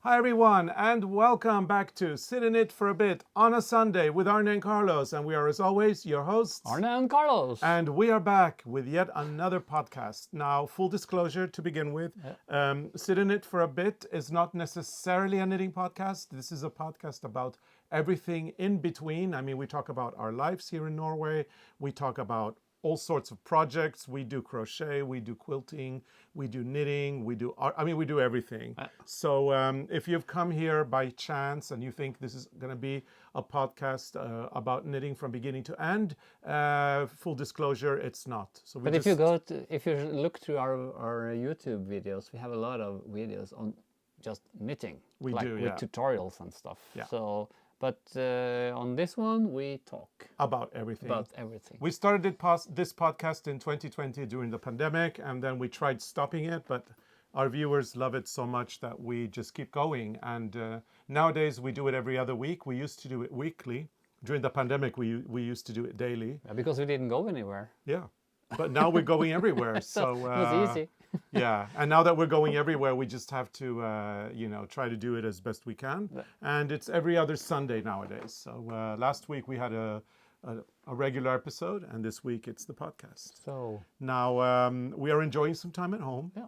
Hi everyone, and welcome back to Sit in It for a Bit on a Sunday with Arne and Carlos. And we are, as always, your hosts. Arne and Carlos. And we are back with yet another podcast. Now, full disclosure to begin with, Sit in It for a Bit is not necessarily a knitting podcast. This is a podcast about everything in between. I mean, we talk about our lives here in Norway. We talk about all sorts of projects. We do crochet, we do quilting, we do knitting, we do art. I mean, we do everything. So if you've come here by chance and you think this is going to be a podcast about knitting from beginning to end, full discllosure, it's not. So but if you look through our YouTube videos, we have a lot of videos on just knitting. We do, with tutorials and stuff. Yeah. So. But on this one, we talk about everything. We started this podcast in 2020 during the pandemic, and then we tried stopping it, but our viewers love it so much that we just keep going. And nowadays, we do it every other week. We used to do it weekly. During the pandemic, we used to do it daily. Yeah, because we didn't go anywhere. Yeah, but now we're going everywhere. So it was easy. Yeah, and now that we're going everywhere, we just have to, try to do it as best we can. And it's every other Sunday nowadays. So last week we had a regular episode, and this week it's the podcast. So now we are enjoying some time at home. Yeah.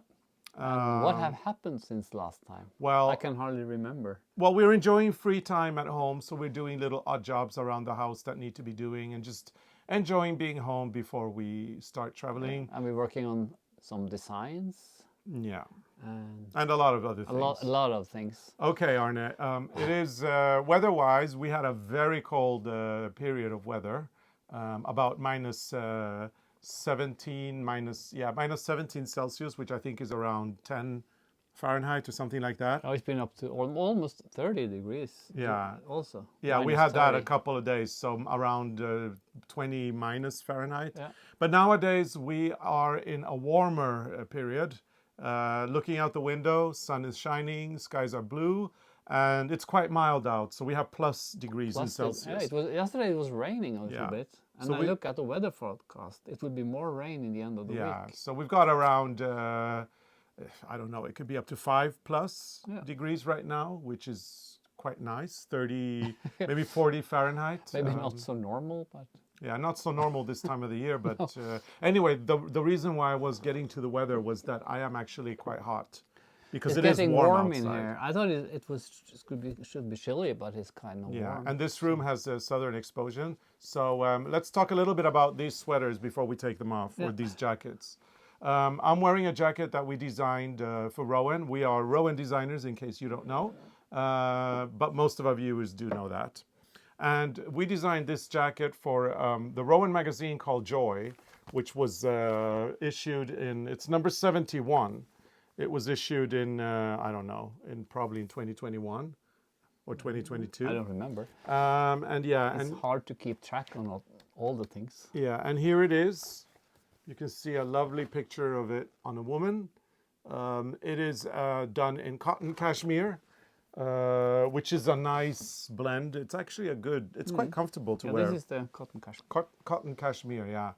And what have happened since last time? Well, I can hardly remember. Well, we're enjoying free time at home, so we're doing little odd jobs around the house that need to be doing, and just enjoying being home before we start traveling. Yeah. And we're working on some designs. Yeah. And a lot of other things. A lot of things. Okay, Arne. It is weather-wise, we had a very cold period of weather, about minus 17 Celsius, which I think is around 10 Fahrenheit or something like that. Oh, it's been up to almost 30 degrees. Yeah. Also. Yeah, we had that a couple of days, so around 20 minus Fahrenheit. Yeah. But nowadays we are in a warmer period. Looking out the window, sun is shining, skies are blue, and it's quite mild out. So we have plus degrees in Celsius. Yeah, yesterday it was raining a little bit. And I look at the weather forecast. It will be more rain in the end of the week. Yeah, so we've got around, I don't know, it could be up to 5 plus degrees right now, which is quite nice. 30, maybe 40 Fahrenheit. Maybe not so normal, but... Yeah, not so normal this time of the year, but anyway, the reason why I was getting to the weather was that I am actually quite hot because it's getting warm in here. I thought it should be chilly, but it's kind of warm. Yeah, and this room has a southern exposure. So let's talk a little bit about these sweaters before we take them off, or these jackets. I'm wearing a jacket that we designed for Rowan. We are Rowan designers, in case you don't know, but most of our viewers do know that. And we designed this jacket for the Rowan magazine called Joy, which was issued it's number 71. It was issued in, I don't know, probably in 2021 or 2022. I don't remember. It's hard to keep track on all the things. Yeah, and here it is. You can see a lovely picture of it on a woman. It is done in cotton cashmere. Which is a nice blend. It's actually it's quite comfortable to wear. This is the cotton cashmere. Cotton cashmere, yeah.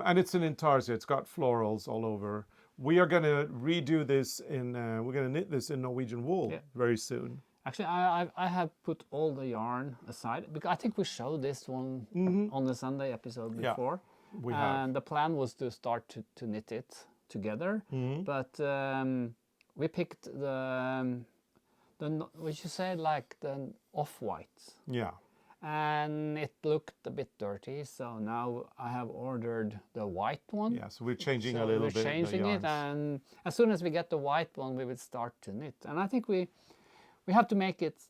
And it's an intarsia. It's got florals all over. We are going to redo this we're going to knit this in Norwegian wool very soon. Actually, I have put all the yarn aside, because I think we showed this one on the Sunday episode before. Yeah, we have. And the plan was to start to knit it together, but we picked what you say, like the off-white. Yeah. And it looked a bit dirty, so now I have ordered the white one. Yeah, so we're changing a little bit. We're changing it, and as soon as we get the white one, we will start to knit. And I think we have to make it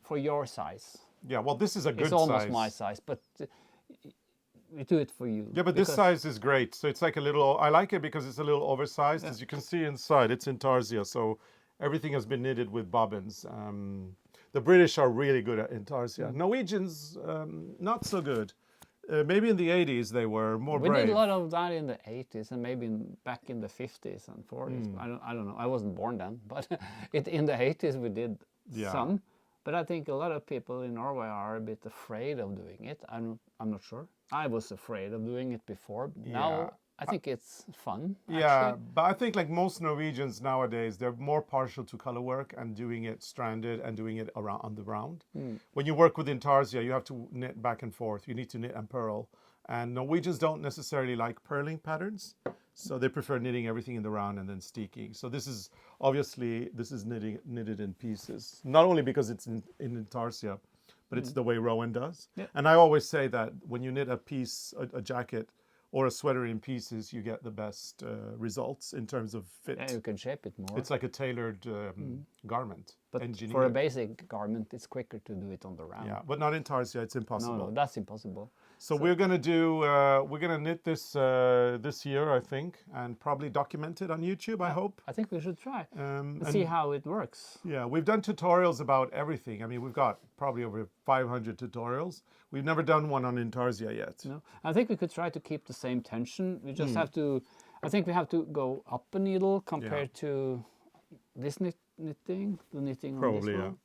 for your size. Yeah, well, this is a good size. It's almost my size, but we do it for you. Yeah, but this size is great. So it's like a little, I like it because it's a little oversized. As you can see inside, it's intarsia, so everything has been knitted with bobbins. The British are really good at intarsia. Norwegians, not so good. Maybe in the 80s they were more brave. We did a lot of that in the 80s and maybe back in the 50s and 40s. I don't know. I wasn't born then, but in the 80s we did some. But I think a lot of people in Norway are a bit afraid of doing it. I'm not sure. I was afraid of doing it before. Now I think it's fun. Yeah, Actually. but I think like most Norwegians nowadays, they're more partial to color work and doing it stranded and doing it around on the round. When you work with intarsia, you have to knit back and forth. You need to knit and purl. And Norwegians don't necessarily like purling patterns, so they prefer knitting everything in the round and then steeking. So this is obviously knitted in pieces, not only because it's in intarsia, but it's the way Rowan does. Yeah. And I always say that when you knit a piece, a jacket, or a sweater in pieces, you get the best results in terms of fit. Yeah, you can shape it more. It's like a tailored garment. But engineered. for a basic garment, it's quicker to do it on the round. Yeah, but not in tarsia. It's impossible. No, that's impossible. So we're gonna knit this this year, I think, and probably document it on YouTube. I hope. I think we should try And see how it works. Yeah, we've done tutorials about everything. I mean, we've got probably over 500 tutorials. We've never done one on intarsia yet. No, I think we could try to keep the same tension. We just have to. I think we have to go up a needle compared to this knitting, the knitting Probably, on this one.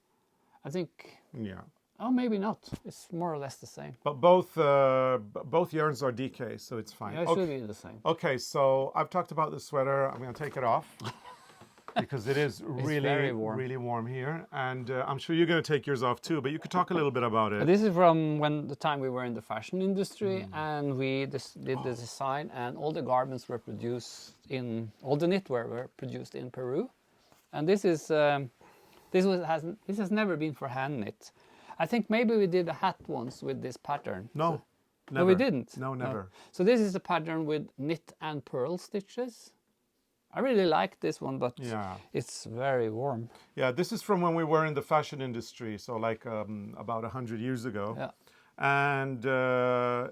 I think. Yeah. Oh, maybe not. It's more or less the same. But both yarns are DK, so it's fine. Yeah, it should be the same. Okay, so I've talked about the sweater. I'm going to take it off because it is very warm. really warm here, and I'm sure you're going to take yours off too. But you could talk a little bit about it. This is from the time we were in the fashion industry, and we did the design, and all the garments were produced all the knitwear were produced in Peru, and this has never been for hand knit. I think maybe we did a hat once with this pattern. No, never. No, we didn't. No, never. No. So this is a pattern with knit and purl stitches. I really like this one, but it's very warm. Yeah, this is from when we were in the fashion industry, so like about 100 years ago. Yeah. And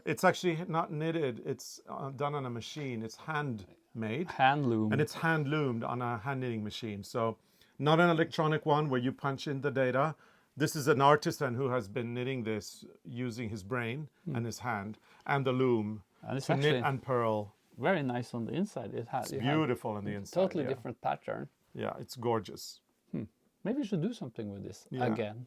it's actually not knitted, it's done on a machine. It's handmade. Hand loom. And it's hand loomed on a hand knitting machine. So not an electronic one where you punch in the data. This is an artisan who has been knitting this using his brain and his hand and the loom and it's to knit and purl. Very nice on the inside. It's beautiful on the inside. Totally different pattern. Yeah, it's gorgeous. Maybe we should do something with this again.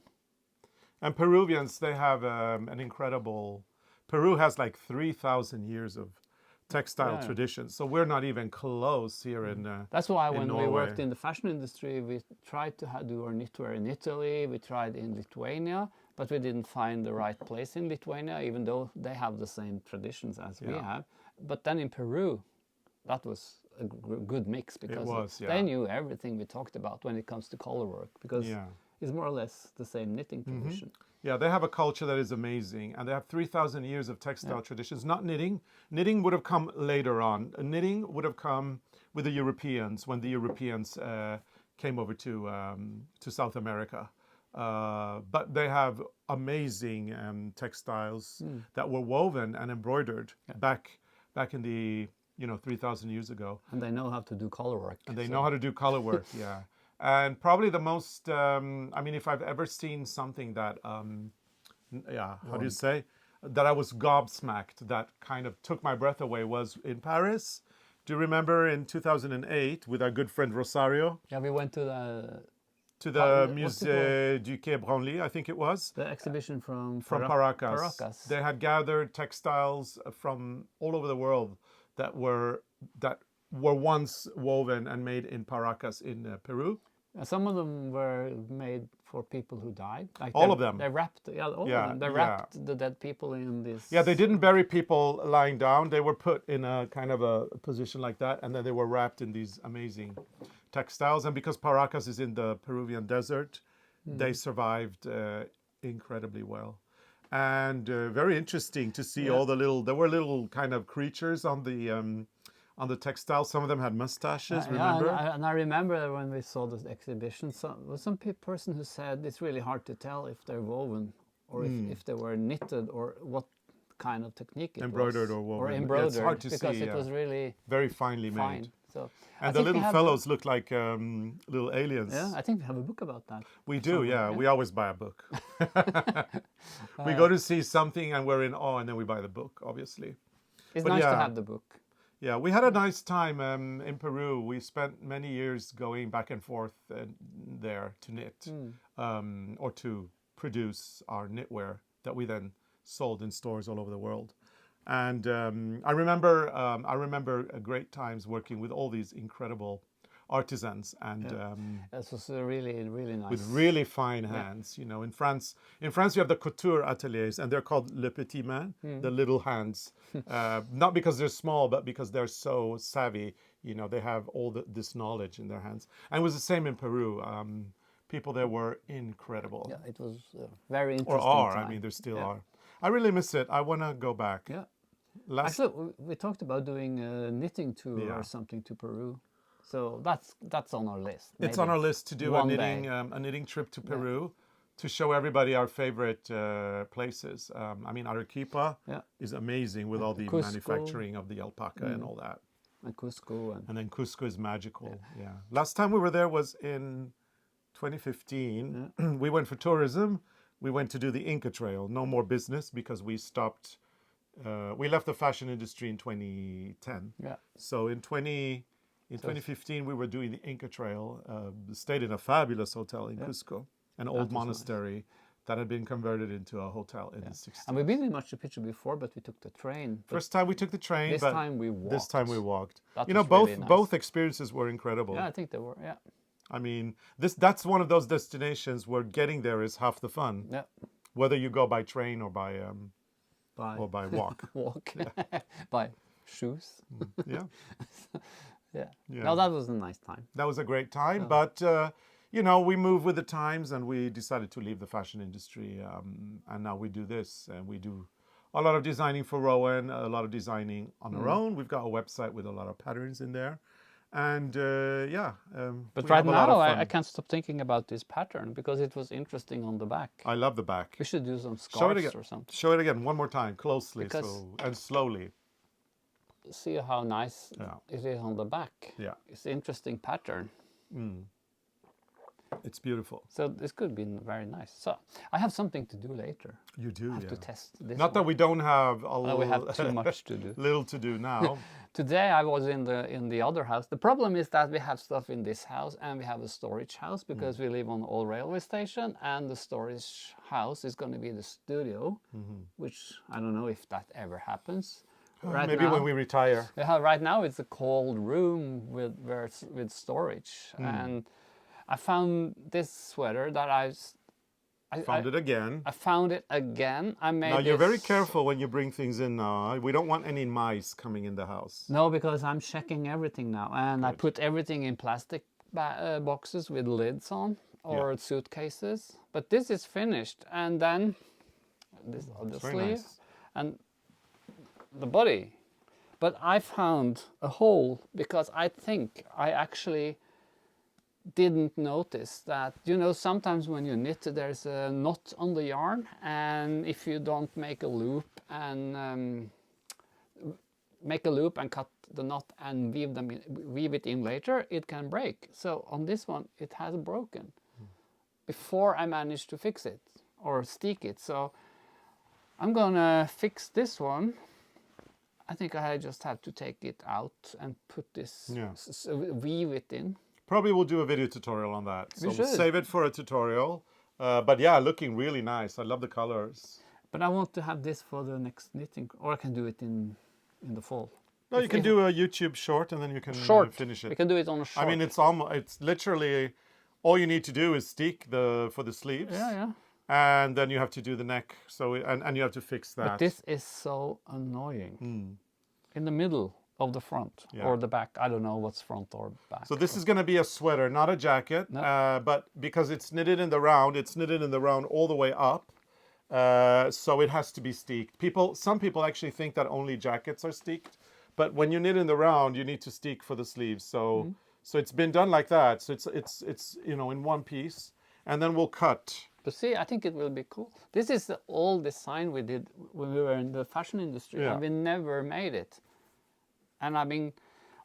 And Peruvians, they have an incredible... Peru has like 3,000 years of textile traditions. So we're not even close here in That's why when Norway. we worked in the fashion industry, we tried to do our knitwear in Italy, we tried in Lithuania, but we didn't find the right place in Lithuania, even though they have the same traditions as we have. But then in Peru, that was a good mix because they knew everything we talked about when it comes to color work, because it's more or less the same knitting tradition. Yeah, they have a culture that is amazing, and they have 3,000 years of textile traditions. Not knitting. Knitting would have come later on. Knitting would have come with the Europeans when the Europeans came over to South America. But they have amazing textiles that were woven and embroidered back in the 3,000 years ago. And they know how to do color work. And they know how to do color work. Yeah. And probably the most, I mean, if I've ever seen something that, how do you say, that I was gobsmacked, that kind of took my breath away, was in Paris. Do you remember in 2008 with our good friend Rosario? Yeah, we went to the Musée du Quai Branly, I think it was. The exhibition from Paracas. They had gathered textiles from all over the world that were once woven and made in Paracas in Peru. Some of them were made for people who died. Like all of them. They wrapped, all of them. They wrapped the dead people in this. Yeah, they didn't bury people lying down. They were put in a kind of a position like that, and then they were wrapped in these amazing textiles. And because Paracas is in the Peruvian desert, they survived incredibly well. And very interesting to see all the there were little kind of creatures on the textile. Some of them had mustaches, remember? And I remember when we saw this exhibition, some person who said it's really hard to tell if they're woven or if they were knitted or what kind of technique it embroidered was. Or woven. Or embroidered, it's hard to because see, it was really very finely made. So and the little fellows look like little aliens. Yeah, I think we have a book about that. We do, yeah. We always buy a book. We go to see something and we're in awe, and then we buy the book, obviously. It's nice to have the book. Yeah, we had a nice time in Peru. We spent many years going back and forth there to knit or to produce our knitwear that we then sold in stores all over the world. And I remember great times working with all these incredible artisans and This was a really, really nice. with really fine hands. You know, in France you have the couture ateliers, and they're called le petit main, the little hands. Not because they're small, but because they're so savvy. You know, they have all this knowledge in their hands. And it was the same in Peru. People there were incredible. Yeah, it was very Or interesting. are. Time. I mean, there still are. I really miss it. I want to go back. Yeah. Last, Actually, we talked about doing a knitting tour Yeah. or something to Peru, so that's on our list. it's maybe. on our list to do One day. a knitting trip to Peru to show everybody our favorite places. I mean, Arequipa Yeah. is amazing with all the Cusco. manufacturing of the alpaca and all that. And Cusco and And then Cusco is magical. Yeah. Last time we were there was in 2015. We went for tourism. We went to do the Inca Trail. No more business because we stopped. We left the fashion industry in 2010. yeah. So in 2015 we were doing the Inca Trail. Stayed in a fabulous hotel in Cusco, an old monastery that had been converted into a hotel in the 60s. And we've been in Machu Picchu before, but we took the train. But First time we took the train, this but time we walked. this time we walked. That You know, was both really nice. both experiences were incredible. Yeah, I think they were. Yeah. I mean, that's one of those destinations where getting there is half the fun. Yeah. Whether you go by train or by By walk. walk. By shoes. Yeah, Yeah. Yeah. No, that was a nice time. that was a great time. But you know, we moved with the times, and we decided to leave the fashion industry. And now we do this, and we do a lot of designing for Rowan, a lot of designing on our own. We've got a website with a lot of patterns in there, and But we right have a lot now, of fun. I can't stop thinking about this pattern because it was interesting on the back. I love the back. We should do some Show it scarves again. or something. Show it again one more time, closely, Because- and slowly. See how nice Yeah. it is on the back. Yeah. It's an interesting pattern. It's beautiful. So this could be very nice. So I have something to do later. You do, I have yeah. to test this. Not that we don't have we have too much to do. little to do now. Today I was in the other house. The problem is that we have stuff in this house and we have a storage house because we live on old railway station, and the storage house is going to be the studio, which I don't know if that ever happens. Right Maybe now, when we retire. yeah, right now it's a cold room with storage, and I found this sweater that I Found it again. I found it again. I made. Now you're very this- careful when you bring things in now. We don't want any mice coming in the house. No, because I'm checking everything now, and I put everything in plastic boxes with lids on or suitcases. But this is finished, and then this the Very sleeve nice. and the body. But I found a hole because I think I actually didn't notice that, you know, sometimes when you knit there's a knot on the yarn, and if you don't make a loop and cut the knot and weave it in later, it can break. So on this one it has broken before I managed to fix it or stick it. So I'm gonna fix this one. I think I just have to take it out and put this, Yeah. weave it in. Probably we'll do a video tutorial on that. So We we'll should. save it for a tutorial. But yeah, looking really nice. I love the colors. But I want to have this for the next knitting, or I can do it in the fall. No, you can do a YouTube short and then you can Short. finish We it. can do it on a short. I mean, it's literally all you need to do is stick for the sleeves. yeah. And then you have to do the neck. So and you have to fix that. But this is so annoying. In the middle of the front Yeah. or the back. I don't know what's front or back. So this is going to be a sweater, not a jacket, but because it's knitted in the round, it's knitted in the round all the way up. So it has to be steeked. Some people actually think that only jackets are steeked, but when you knit in the round, you need to steek for the sleeves. So it's been done like that. So it's in one piece, and then we'll cut. But see, I think it will be cool. This is the old design we did when we were in the fashion industry, Yeah. and we never made it. And I've been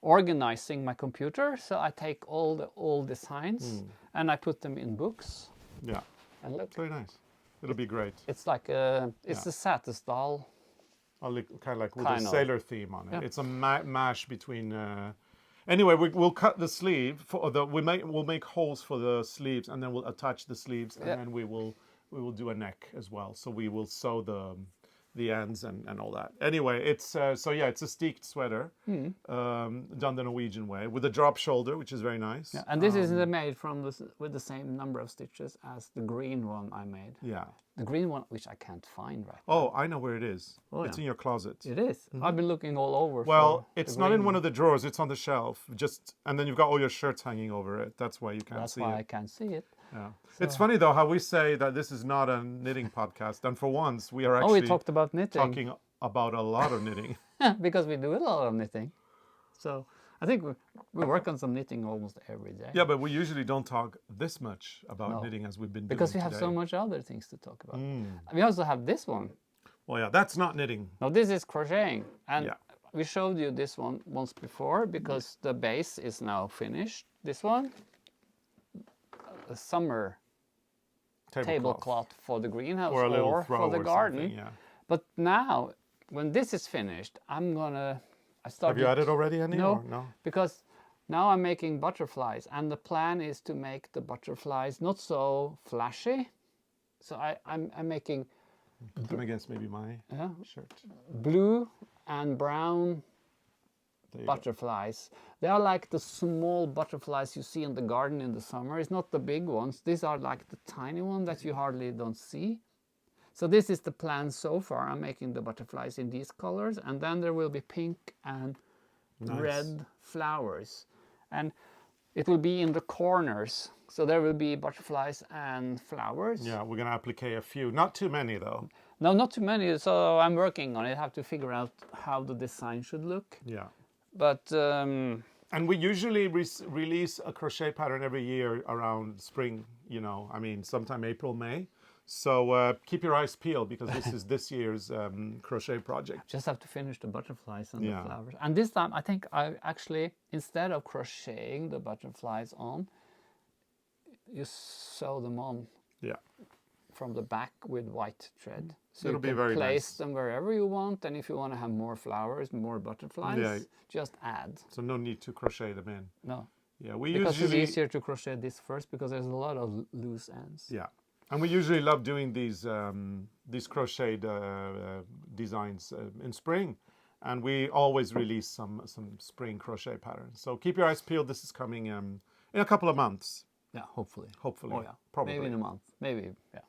organizing my computer, so I take all the old designs and I put them in books. Yeah, And look, very nice. It'll be great. it's like it's a Textile. Kind of like with Kind a of. sailor theme on it. Yeah. It's a mash between. Anyway, we'll cut the sleeve we'll make holes for the sleeves, and then we'll attach the sleeves, and Yeah. then we will do a neck as well. So we will sew the ends and all that. Anyway, it's so yeah, it's a steeked sweater done the Norwegian way with a drop shoulder, which is very nice. Yeah, and this is made from with the same number of stitches as the green one I made. Yeah. The green one, which I can't find right Oh, I know where it is. Oh, it's yeah. in your closet. It is. I've been looking all over. Well, for it's the not in green one of the drawers. It's on the shelf. And then you've got all your shirts hanging over it. That's why you can't That's see why it. I can't see it. Yeah. It's funny though how we say that this is not a knitting podcast, and for once we are actually we talked about knitting. talking about a lot of knitting. Because we do a lot of knitting. So I think we work on some knitting almost every day. Yeah, but we usually don't talk this much about knitting as we've been doing because we have today. so much other things to talk about. We also have this one. Well, yeah, that's not knitting. Now this is crocheting, and Yeah. we showed you this one once before because the base is now finished. This one, a summer tablecloth for the greenhouse or a little or throw for the or garden. something, yeah. But now, when this is finished, I started. Have you added already any? No, Or no. because now I'm making butterflies, and the plan is to make the butterflies not so flashy. So I'm making Put them against maybe my shirt. blue and brown There you go. butterflies. They are like the small butterflies you see in the garden in the summer. It's not the big ones. These are like the tiny ones that you hardly don't see. So this is the plan so far. I'm making the butterflies in these colors, and then there will be pink and red flowers. And it will be in the corners. So there will be butterflies and flowers. Yeah, we're going to applique a few. Not too many, though. No, not too many. So I'm working on it. I have to figure out how the design should look. Yeah. But And we usually release a crochet pattern every year around spring, I mean, sometime April, May. So keep your eyes peeled because this is this year's crochet project. just have to finish the butterflies and the flowers. And this time I think I actually, instead of crocheting the butterflies on, you sew them on Yeah. from the back with white thread. So It'll you be can very place nice. them wherever you want. And if you want to have more flowers, more butterflies, just add. So no need to crochet them in. No, Yeah, we because usually... it's easier to crochet this first because there's a lot of loose ends. Yeah. And we usually love doing these crocheted designs in spring. And we always release some spring crochet patterns. So keep your eyes peeled. This is coming in a couple of months. Yeah, hopefully. Hopefully. Oh yeah, Probably. maybe in a month. Maybe, yeah.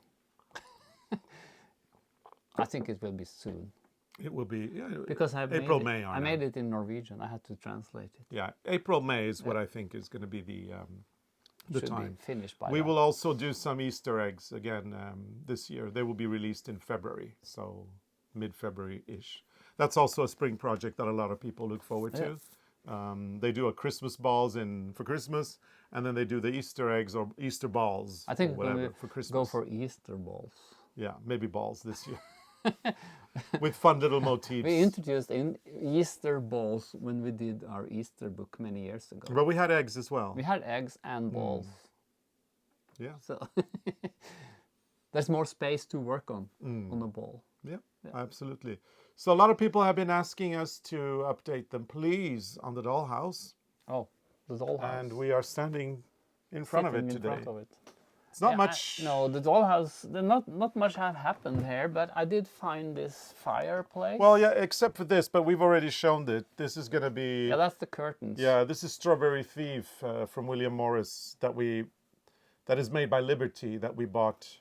I think it will be soon. It will be Because April, May. I made it in Norwegian. I had to translate it. Yeah, April, May is what I think is going to be the Should time. be finished by We then. will also do some Easter eggs again this year. They will be released in February, so mid-February-ish. That's also a spring project that a lot of people look forward to. They do a Christmas balls for Christmas, and then they do the Easter eggs or Easter balls I think or whatever we'll for Christmas. go for Easter balls. Yeah, maybe balls this year. With fun little motifs. We introduced Easter balls when we did our Easter book many years ago. But we had eggs as well. We had eggs and balls. Yeah. So there's more space to work on a ball. Yeah, absolutely. So a lot of people have been asking us to update them, please, on the Dollhouse. Oh, the dollhouse. And we are standing in front of it Sitting in today. front of it. It's not much. No, the dollhouse. Not much have happened here, but I did find this fireplace. Well, yeah, except for this, but we've already shown it. This is going to be... Yeah, that's the curtains. Yeah, this is Strawberry Thief from William Morris that is made by Liberty that we bought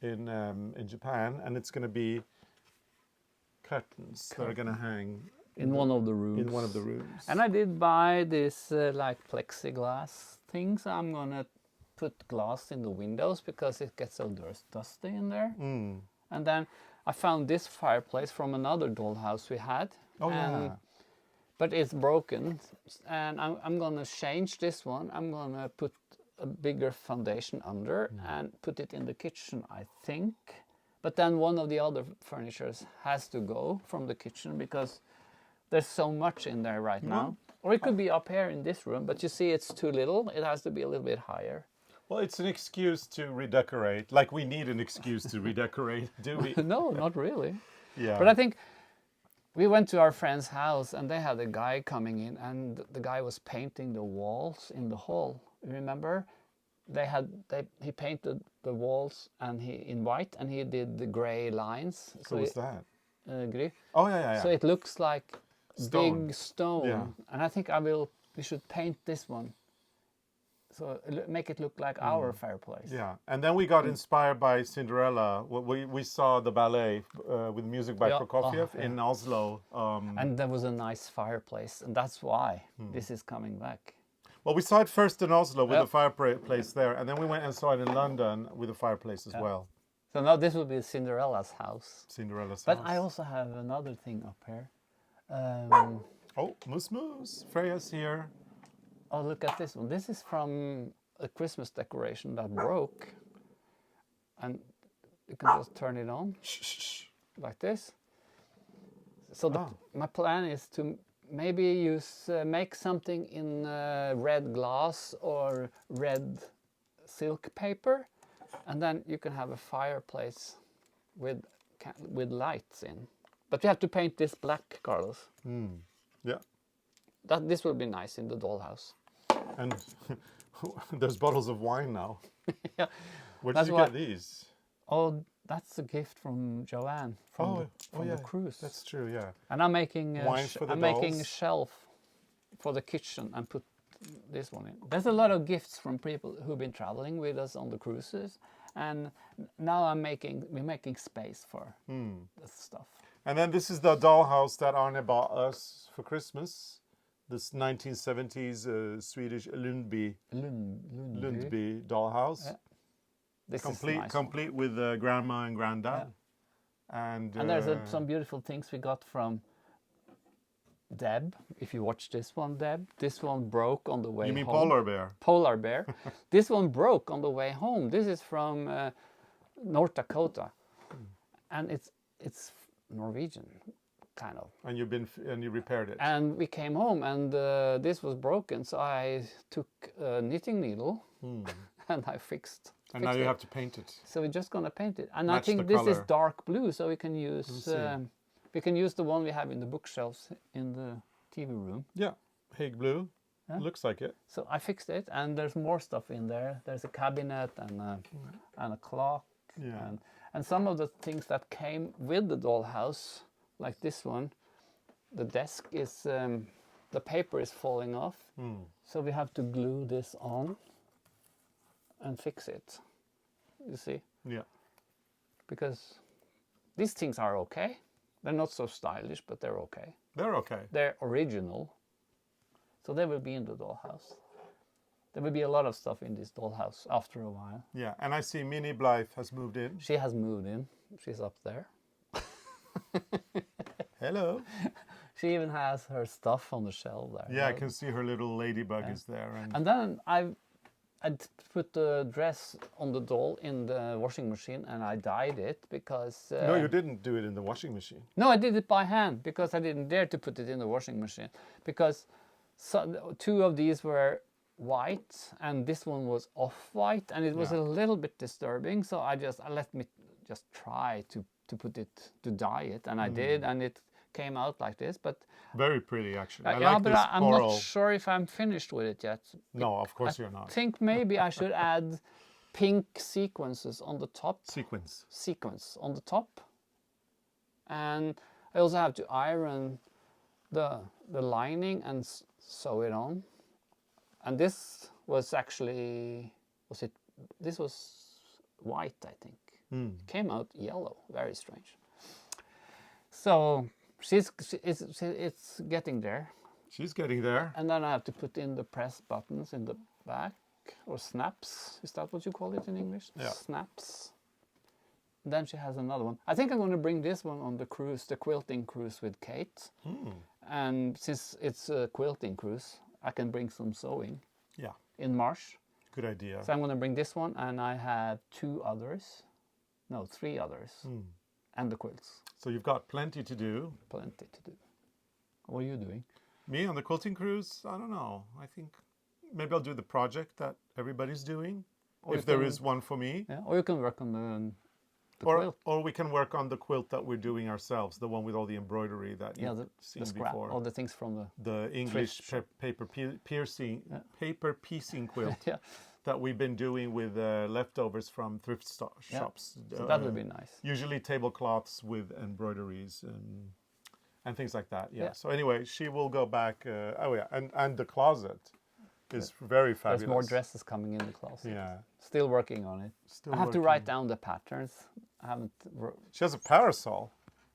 in Japan, and it's going to be curtains that are going to hang in one of the rooms. in one of the rooms. And I did buy this like plexiglass things. I'm gonna put glass in the windows because it gets so dusty in there. And then I found this fireplace from another dollhouse we had. Oh, yeah. But it's broken, and I'm gonna change this one. I'm gonna put a bigger foundation under and put it in the kitchen, I think. But then one of the other furnitures has to go from the kitchen because there's so much in there right now. Or it could be up here in this room, but you see it's too little. It has to be a little bit higher. Well, it's an excuse to redecorate. Like we need an excuse to redecorate, do we? No, not really. Yeah. But I think we went to our friend's house and they had a guy coming in, and the guy was painting the walls in the hall. Remember? He painted the walls and in white, and he did the gray lines. So was that? Gry. Oh yeah. So it looks like Stone. big stone. Yeah. And I think we should paint this one. So make it look like our fireplace. Yeah, and then we got inspired by Cinderella. We saw the ballet with music by Yeah, Prokofiev yeah. in Oslo. And there was a nice fireplace, and that's why this is coming back. Well, we saw it first in Oslo with the fireplace there, and then we went and saw it in London with the fireplace as well. So now this will be Cinderella's house. Cinderella's But house. I also have another thing up here. Oh, Moose. Freya's here. Oh, look at this one. This is from a Christmas decoration that broke. And you can just turn it on like this. So my plan is to maybe make something in red glass or red silk paper. And then you can have a fireplace with lights in. But you have to paint this black, Carlos. Yeah. This will be nice in the dollhouse. And there's bottles of wine now. Yeah. Where did you get these? Oh, that's a gift from Joanne from the cruise. That's true, yeah. And I'm making dolls. a shelf for the kitchen and put this one in. There's a lot of gifts from people who've been traveling with us on the cruises, and now we're making space for this stuff. And then this is the dollhouse that Arne bought us for Christmas. This 1970s Swedish Lundby dollhouse. Yeah. This is nice complete with grandma and granddad. Yeah. And there's some beautiful things we got from Deb. If you watch this one, Deb, this one broke on the way home. You mean Polar Bear? Polar Bear. This one broke on the way home. This is from North Dakota, and it's Norwegian, kind of. And you repaired it. And we came home, and this was broken, so I took a knitting needle and I fixed. And now you have to paint it. So we're just gonna paint it, and Match I think the this is color. dark blue, so we can use the one we have in the bookshelves in the TV room. Yeah, Hague blue. Yeah. Looks like it. So I fixed it, and there's more stuff in there. There's a cabinet and a clock, Yeah. and some of the things that came with the dollhouse, like this one. The desk is the paper is falling off, so we have to glue this on and fix it. You see? Yeah. Because these things are okay. They're not so stylish, but they're okay. They're okay. They're original. So they will be in the dollhouse. There will be a lot of stuff in this dollhouse after a while. Yeah, and I see Minnie Blythe has moved in. She has moved in. She's up there. Hello. She even has her stuff on the shelf there. Yeah, I can see her little ladybug is there. And then I put the dress on the doll in the washing machine, and I dyed it because... No, you didn't do it in the washing machine. No, I did it by hand because I didn't dare to put it in the washing machine. Because two of these were white and this one was off-white, and it was a little bit disturbing. So let me just try to dye it, and I did, and it came out like this. But very pretty, actually. I yeah, like but this I'm coral. not sure if I'm finished with it yet. No, of course you're I not. think maybe I should add pink sequences on the top. Sequence on the top. And I also have to iron the lining and sew it on. And this was actually, this was white, I think. It came out yellow, very strange. So it's getting there. She's getting there. And then I have to put in the press buttons in the back, or snaps. Is that what you call it in English? Yeah. Snaps. Then she has another one. I think I'm going to bring this one on the cruise, the quilting cruise with Kate. And since it's a quilting cruise, I can bring some sewing. Yeah. In March. Good idea. So I'm going to bring this one, and I have 3 others. And the quilts. So you've got plenty to do. Plenty to do. What are you doing? Me on the quilting cruise? I don't know. I think maybe I'll do the project that everybody's doing. If there is one for me. Yeah, or you can work on the quilt. Or we can work on the quilt that we're doing ourselves, the one with all the embroidery that you've seen before. All the things from the English paper piecing quilt. Yeah, that we've been doing with leftovers from thrift shops. So that would be nice. Usually tablecloths with embroideries and things like that. Yeah. So anyway, she will go back. And the closet is very fabulous. There's more dresses coming in the closet. Yeah. Still working on it. I have to write down the patterns. I haven't. She has a parasol.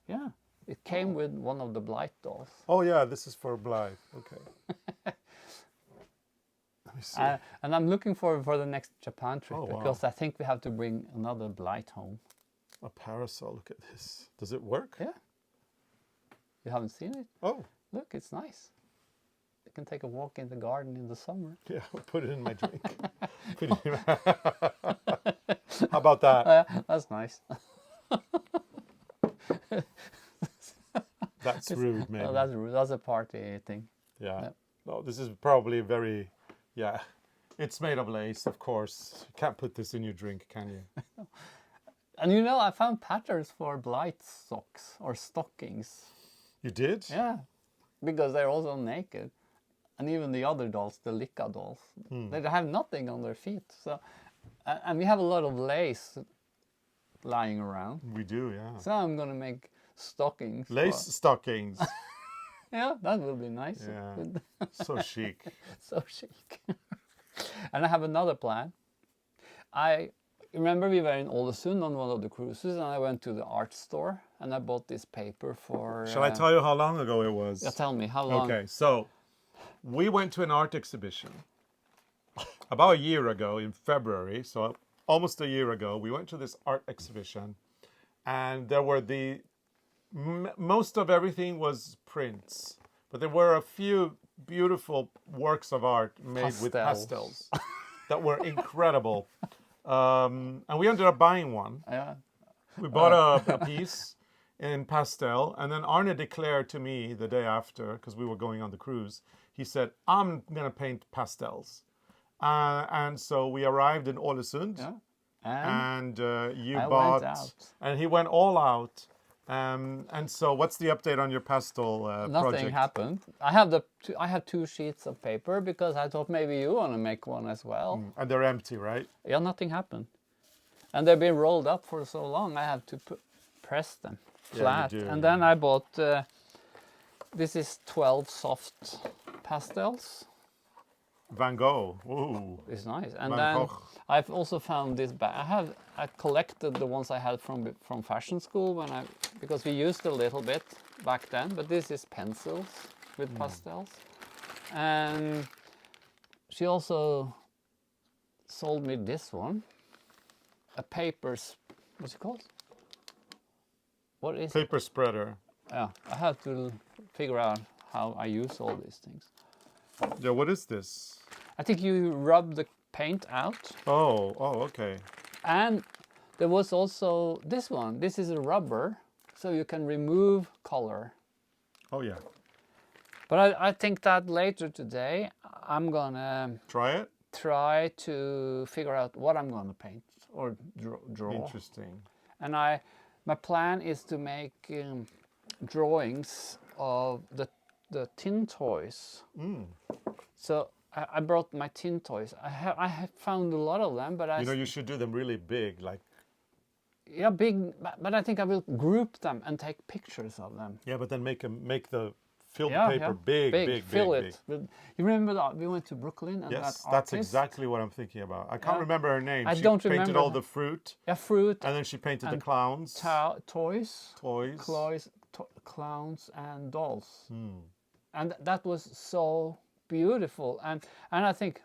Yeah. It came with one of the Blight dolls. Oh yeah, this is for Blythe. Okay. Let me see. And I'm looking forward for the next Japan trip Oh, wow. because I think we have to bring another Blight home. A parasol. Look at this. Does it work? Yeah. You haven't seen it? Oh. Look, it's nice. You can take a walk in the garden in the summer. Yeah, I'll put it in my drink. How about that? That's nice. That's rude, maybe. Oh, that's rude. That's a party thing. Yeah. No, this is probably very, yeah. It's made of lace, of course. You can't put this in your drink, can you? And you know, I found patterns for Blight socks or stockings. You did? Yeah, because they're also naked. And even the other dolls, the Lika dolls, they have nothing on their feet. So, and we have a lot of lace lying around. We do, yeah. So I'm going to make stockings. Lace stockings. Yeah, that will be nice. Yeah. So chic. So chic. And I have another plan. I remember we were in Ålesund on one of the cruises, and I went to the art store and I bought this paper for. Shall I tell you how long ago it was? Yeah, tell me how long. Okay, so we went to an art exhibition about a year ago in February. So almost a year ago, we went to this art exhibition, and there were most of everything was prints, but there were a few beautiful works of art made with pastels that were incredible. And we ended up buying one. Yeah. We bought a piece in pastel, and then Arne declared to me the day after, because we were going on the cruise, he said, I'm going to paint pastels. And so we arrived in Ålesund, and you bought, and he went all out. And so, what's the update on your pastel project? Nothing happened. I have two sheets of paper because I thought maybe you want to make one as well. And they're empty, right? Yeah, nothing happened. And they've been rolled up for so long. I have to press them flat. Yeah, you do, and then I bought. This is 12 soft pastels. Van Gogh. Ooh. It's nice. And Van then Gogh. I've also found this bag. I collected the ones I had from fashion school because we used a little bit back then. But this is pencils with pastels, and she also sold me this one, a what's it called? What is Paper spreader. Yeah, I have to figure out how I use all these things. Yeah, what is this? I think you rub the paint out. Oh, okay. And there was also this one. This is a rubber, so you can remove color. Oh, yeah. But I think that later today, I'm gonna try to figure out what I'm gonna paint or draw. Interesting. And my plan is to make drawings of the tin toys. So I brought my tin toys. I have found a lot of them, but you should do them really big, like. Yeah, big. But I think I will group them and take pictures of them. Yeah, but then make the filled paper big. Fill it. You remember that we went to Brooklyn and yes, that that's artist? exactly what I'm thinking about. I can't remember her name. I she don't painted remember all the fruit. Yeah, fruit. And then she painted the clowns. Toys. Clowns and dolls. And that was so beautiful. And I think,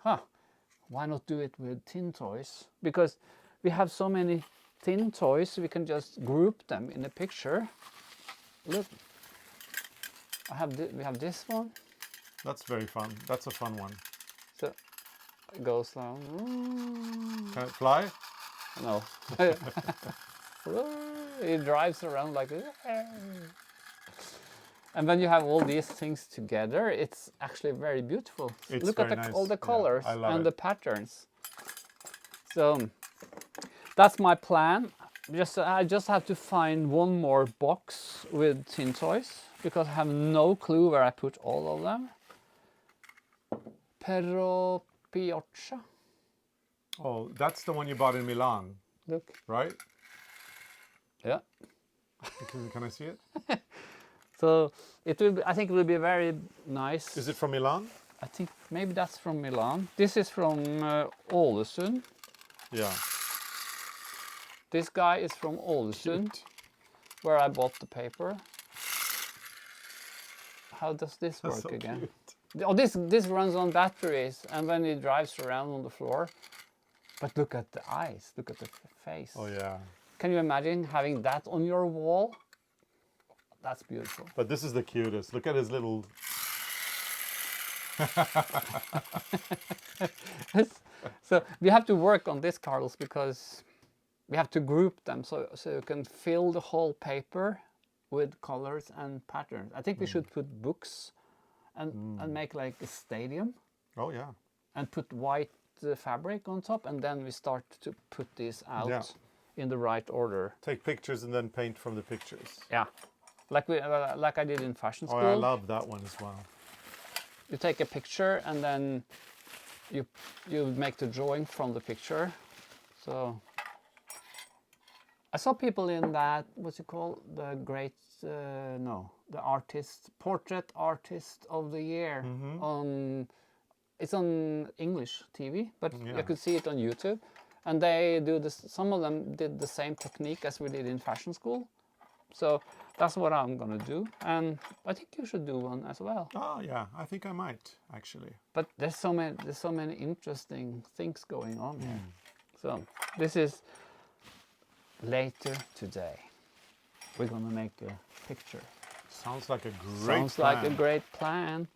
why not do it with tin toys? Because we have so many tin toys, we can just group them in a picture. Look, we have this one. That's very fun. That's a fun one. So it goes down. Can it fly? No. It drives around like this. And when you have all these things together, it's actually very beautiful. Look at all the colors and the patterns. So that's my plan. I just have to find one more box with tin toys because I have no clue where I put all of them. Peru. Oh, that's the one you bought in Milan, Look. right? Yeah. Can I see it? So it will. I think it will be very nice. Is it from Milan? I think maybe that's from Milan. This is from Ålesund. Yeah. This guy is from Ålesund, Cute. where I bought the paper. How does this That's work so again? cute. Oh, this runs on batteries, and when it drives around on the floor. But look at the eyes. Look at the face. Oh yeah. Can you imagine having that on your wall? That's beautiful. But this is the cutest. Look at his little. So we have to work on this, Carlos, because we have to group them so you can fill the whole paper with colors and patterns. I think we should put books and make like a stadium Oh yeah. and put white fabric on top, and then we start to put these out Yeah. in the right order. Take pictures and then paint from the pictures. Yeah, like I did in fashion school. Oh, I love that one as well. You take a picture and then you make the drawing from the picture. So I saw people in that, what's it called, the great the portrait artist of the year on. It's on English TV, but you could see it on YouTube. And they do this. Some of them did the same technique as we did in fashion school. So that's what I'm gonna do, and I think you should do one as well. Oh yeah, I think I might actually. But there's so many interesting things going on here. So this is later today. We're gonna make a picture. Sounds like a great. Sounds like a great plan.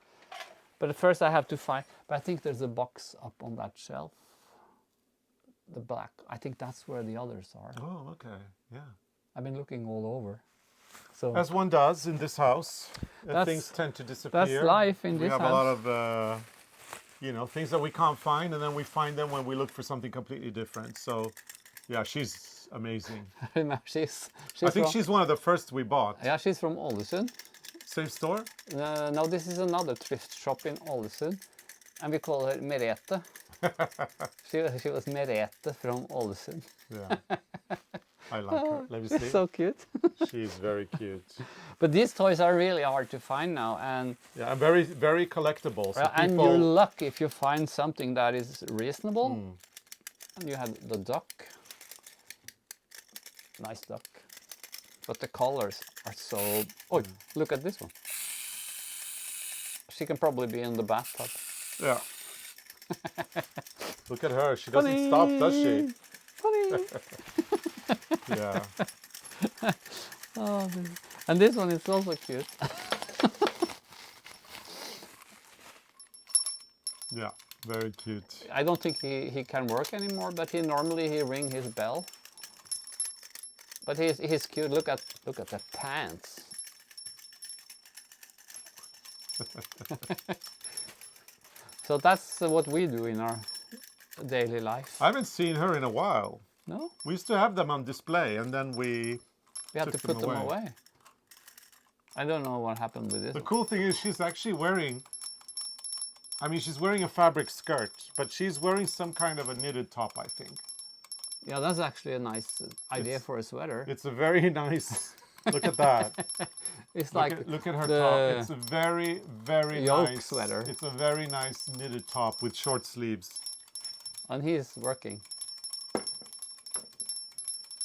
But at first I have to find. But I think there's a box up on that shelf. The black. I think that's where the others are. Oh okay, yeah. I've been looking all over. So As one does in this house, That's- things tend to disappear. that's life in we this have house. a lot of, things that we can't find, and then we find them when we look for something completely different. So, yeah, she's amazing. remember, she's I think from, she's one of the first we bought. yeah, she's from Ålesund. Same store? No, this is another thrift shop in Ålesund, and we call her Merete. she was Merete from Ålesund. Yeah. I like her. Let me see. So cute. She's very cute. But these toys are really hard to find now, and Yeah, and very, very collectible. So and people, you're lucky if you find something that is reasonable. And you have the duck. Nice duck. But the colors are so... Oh, look at this one. She can probably be in the bathtub. Yeah. Look at her. She doesn't stop, does she? Funny. Yeah. Oh, and this one is also cute. Yeah. Very cute. I don't think he can work anymore, but he normally ring his bell. But he's cute. Look at the pants. So that's what we do in our daily life. I haven't seen her in a while. No, We used to have them on display, and then we we have to took them put them away. away. I don't know what happened with this. The cool thing is she's actually wearing, she's wearing a fabric skirt, but she's wearing some kind of a knitted top, I think. Yeah, that's actually a nice idea It's- for a sweater. It's a very nice, look at that. It's Look like at, look at her the top. It's a very, very yoke nice sweater. It's a very nice knitted top with short sleeves. and he's working.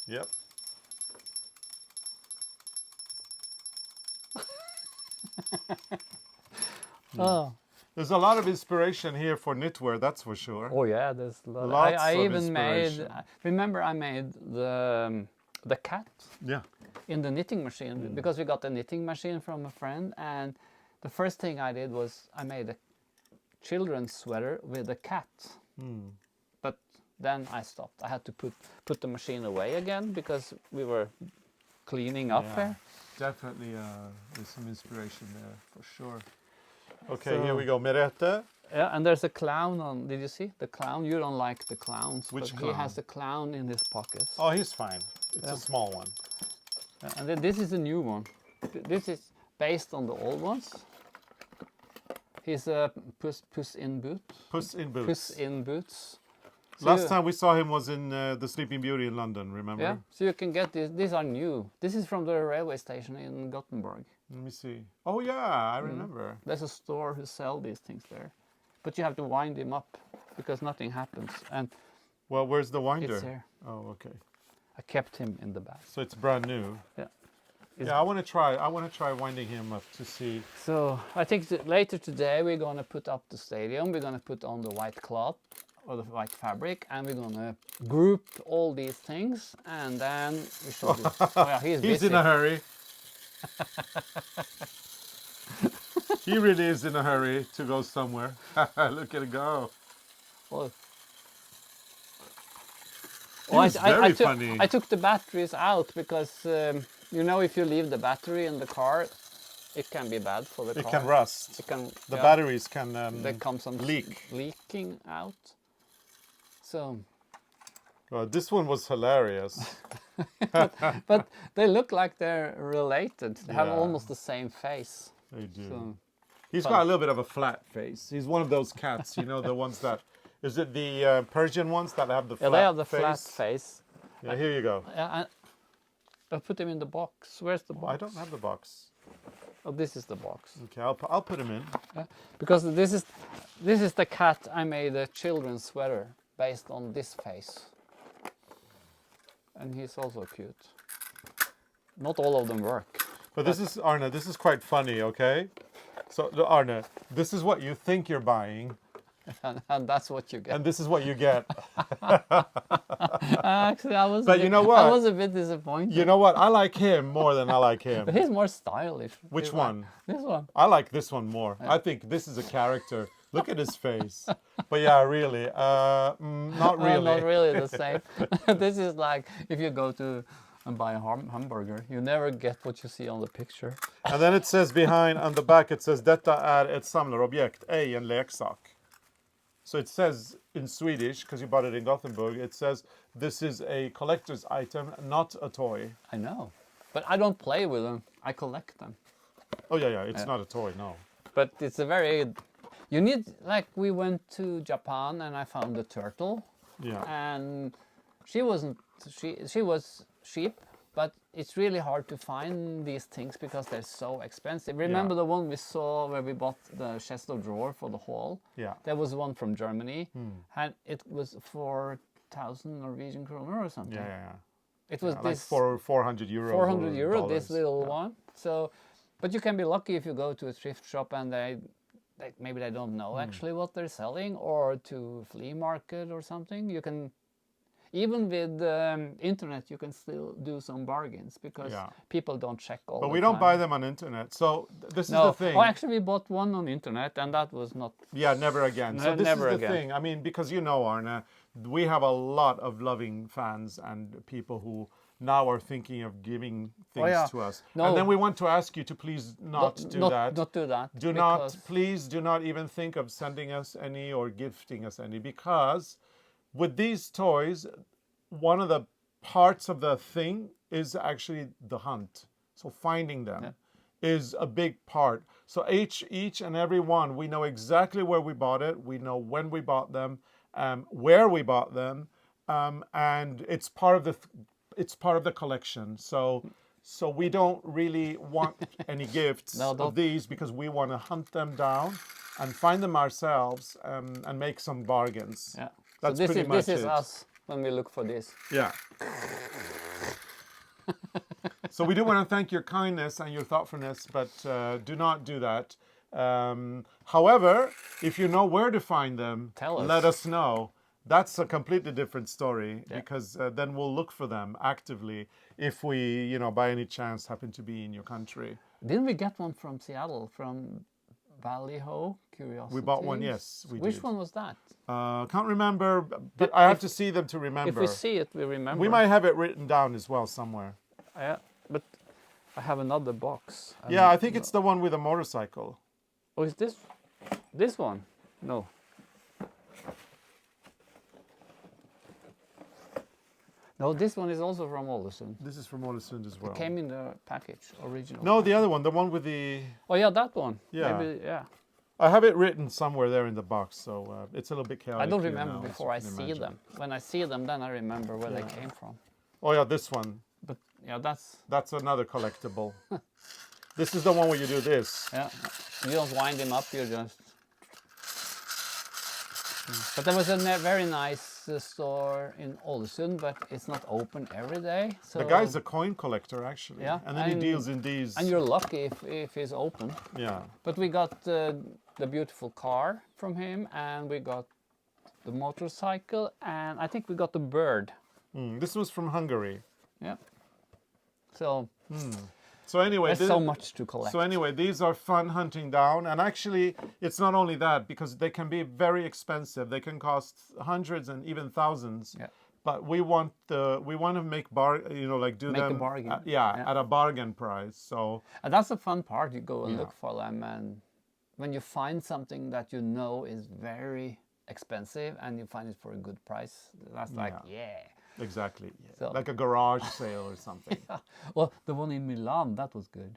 Yep. Oh. There's a lot of inspiration here for knitwear, that's for sure. Oh yeah, there's a lot. Lots I of even made. inspiration. Remember, I made the cat Yeah. in the knitting machine because we got a knitting machine from a friend, and the first thing I did was I made a children's sweater with a cat. But then I stopped. I had to put the machine away again because we were cleaning up Yeah. here. Definitely there's some inspiration there for sure. Okay, So- here we go. Merete. Yeah, and there's a clown on. Did you see the clown? You don't like the clowns, Which but clown? he has the clown in his pockets. Oh, he's fine. It's a small one. And then this is a new one. This is based on the old ones. He's a puss in boot. Puss in Boots. Puss in boots. Last time we saw him was in the Sleeping Beauty in London, remember? Yeah, so you can get these. These are new. This is from the railway station in Gothenburg. Let me see. Oh yeah, I remember. There's a store who sell these things there. But you have to wind him up because nothing happens. And Well, where's the winder? it's here. Oh, okay. I kept him in the bag. So it's brand new. Yeah. Yeah, I want to try. I want to try winding him up to see. So I think later today we're going to put up the stadium. We're going to put on the white cloth or the white fabric, and we're going to group all these things, and then we should. Oh yeah, he's busy. in a hurry. He really is in a hurry to go somewhere. Look at it go. Well, He's very funny. I took the batteries out because you know, if you leave the battery in the car, it can be bad for the car. It can rust. It can. The batteries can There comes some leak. leaking out. So. Well, this one was hilarious. But they look like they're related. They have Yeah. almost the same face. They do. So, He's got a little bit of a flat face. He's one of those cats, you know, the ones that. Is it the Persian ones that have the flat yeah, they have the face? flat face. Yeah, here you go. I put them in the box. Where's the box? I don't have the box. Oh, this is the box. Okay, I'll put him in. Because this is the cat I made a children's sweater based on this face. And he's also cute. Not all of them work. But this is, Arne, this is quite funny, okay? So, Arne, this is what you think you're buying, and that's what you get. and this is what you get. Actually, I was. But you know what? I was a bit disappointed. You know what? I like him more than I like him. But he's more stylish. Which one? This one. I like this one more. I think this is a character. Look at his face. But yeah, really, not really. Not really the same. This is like if you go to and buy a hamburger, you never get what you see on the picture. And then it says behind, on the back, it says Detta är ett samlarobjekt, ej en leksak. So it says in Swedish, because you bought it in Gothenburg, it says this is a collector's item, not a toy. I know, but I don't play with them. I collect them. Oh yeah, it's not a toy, no. But it's a very. You need, like, we went to Japan and I found a turtle. Yeah. And she wasn't. She was cheap, but it's really hard to find these things because they're so expensive. Remember the one we saw where we bought the chest of drawer for the hall? Yeah. There was one from Germany, and it was 4,000 Norwegian kroner or something. Yeah. It was Like this 400 euros. 400 or euro, this dollars. little one. So, but you can be lucky if you go to a thrift shop and maybe they don't know actually what they're selling, or to a flea market or something. You can. Even with internet, you can still do some bargains because people don't check all the time. But we don't buy them on internet. So this is the thing. Oh, actually, we bought one on internet, and that was not. Yeah, never again. So this never is the again. thing. I mean, because you know, Arne, we have a lot of loving fans and people who now are thinking of giving things to us. No. And then we want to ask you to please not do that. Not do that. Please do not even think of sending us any or gifting us any, because with these toys, one of the parts of the thing is actually the hunt. So finding them is a big part. So each and every one, we know exactly where we bought it. We know when we bought them, where we bought them, and it's part of the collection. So we don't really want any gifts of these because we want to hunt them down and find them ourselves and make some bargains. Yeah. That's so pretty much this is it. us when we look for this. Yeah. So we do want to thank your kindness and your thoughtfulness, but do not do that. However, if you know where to find them, Tell us. let us know. That's a completely different story because then we'll look for them actively if we, by any chance happen to be in your country. Didn't we get one from Seattle, from Ballyho Curiosities? We bought one, yes. Which one was that? Can't remember, but I have to see them to remember. If we see it, we remember. We might have it written down as well somewhere. Yeah, but I have another box. Yeah, I think it's the one with a motorcycle. Oh, is this one? No. No, this one is also from Ålesund. This is from Ålesund as well. It came in the package, original. No, the other one, the one with the... Oh yeah, that one. Yeah. Maybe, yeah. I have it written somewhere there in the box, so it's a little bit chaotic. I don't here remember now, as before you I can see imagine. them. When I see them, then I remember where they came from. Oh yeah, this one. But yeah, that's Another collectible. This is the one where you do this. yeah. You don't wind them up. You just. But there was a very nice store in Ålesund, but it's not open every day. So The guy's a coin collector, actually. Yeah, And then he deals in these. and you're lucky if it's open. Yeah. But we got the beautiful car from him, and we got the motorcycle, and I think we got the bird. This was from Hungary. Yeah. So So anyway, there's so much to collect. So anyway, these are fun hunting down, and actually, it's not only that, because they can be very expensive. They can cost hundreds and even thousands. Yeah. But we want to make do Make a them bargain. at a bargain price. So And that's the fun part. You go and look for them, and when you find something that you know is very expensive and you find it for a good price, that's like, yeah. exactly, yeah. So- Like a garage sale or something. Well, the one in Milan, that was good.